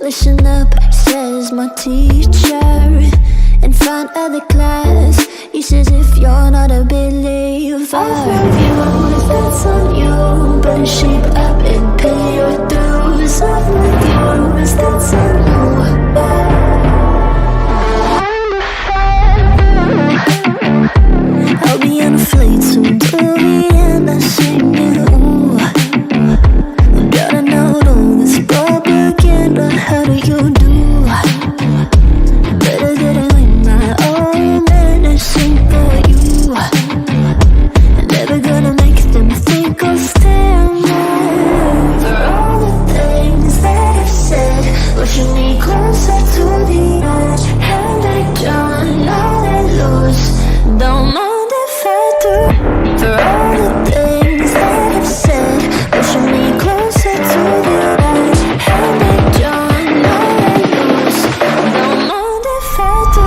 Listen up, says my teacher. In front of the class, he says if you're not a believer, I'll review that's on you. Better shape up and pay your dues. I'll review that's on you. I'll be on a flight soon to Vienna, singing ooh. Gotta know all this propaganda, how do you do? Better get it in my own medicine for you. Never gonna make them think I'll stand there. For all the things that I've said, pushing me closer to the edge. And I don't know that lose, don't mind if I do. For all the things that I've said, pushing me closer to the edge. And I don't know that lose, don't mind if I do.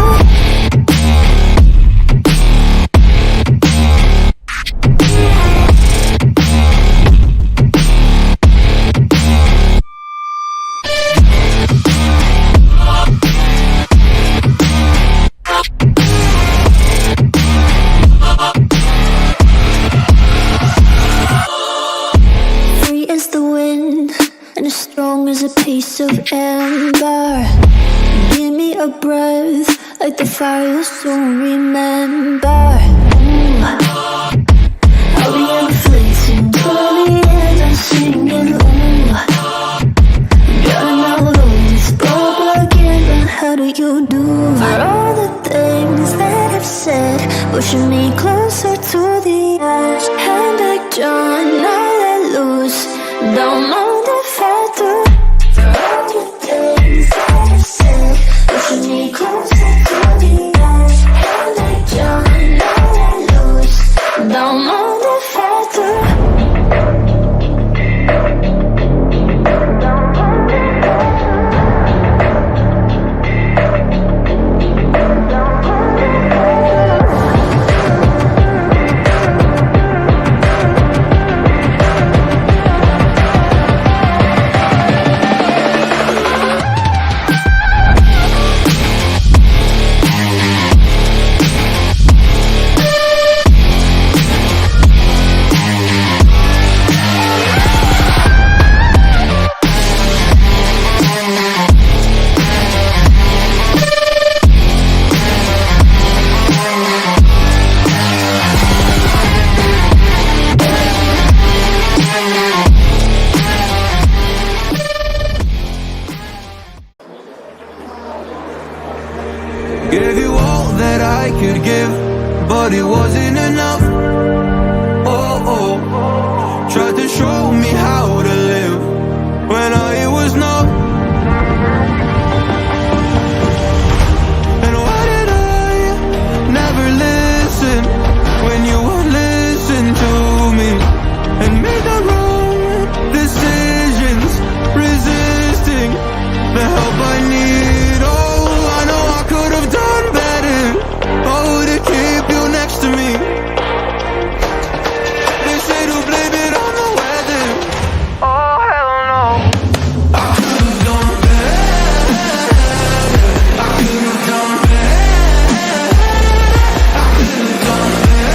Free as the wind and as strong as a piece of amber. Give me a breath like the fire you'll soon remember. Ooh. I'll be on a flight soon to the end, I'm singing ooh. Gotta know all this propaganda, how do you do? For all the things that I've said, pushing me closer to the edge. And I don't know that lose, don't mind if I do. For all the things that I've said, pushing me closer to the edge. And I don't know that lose, don't mind if I do. Gave you all that I could give, but it wasn't enough. Oh, oh. Tried to show me how to live when I was numb. And why did I never listen when you would listen to me and make the wrong decisions, resisting the help I need? Oh, I know I could have done better. Oh, to keep you next to me. They say to blame it on the weather. Oh, hell no. I could have done better. I could have done better. I could have done better.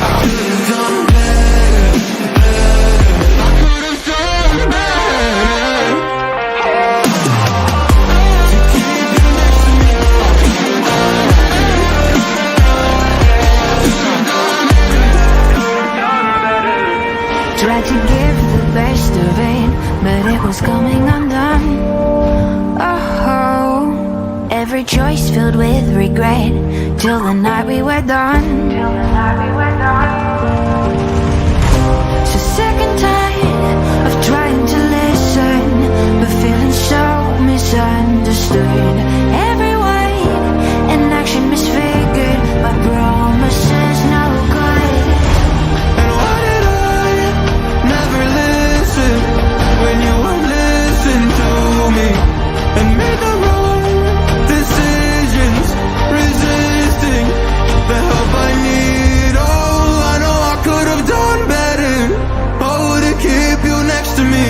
I could have done better. I could have done better. To keep you next to me. Tried to give the best of it, but it was coming undone. Oh, every choice filled with regret, till the night we were done. So sick and tired of trying to listen, but feeling so misunderstood. Every word and action misfigured, my promises no good. And why did I never listen when you would listen to me and make the wrong decisions, resisting the help I need? Oh, I know I could have done better. Oh, to keep you next to me.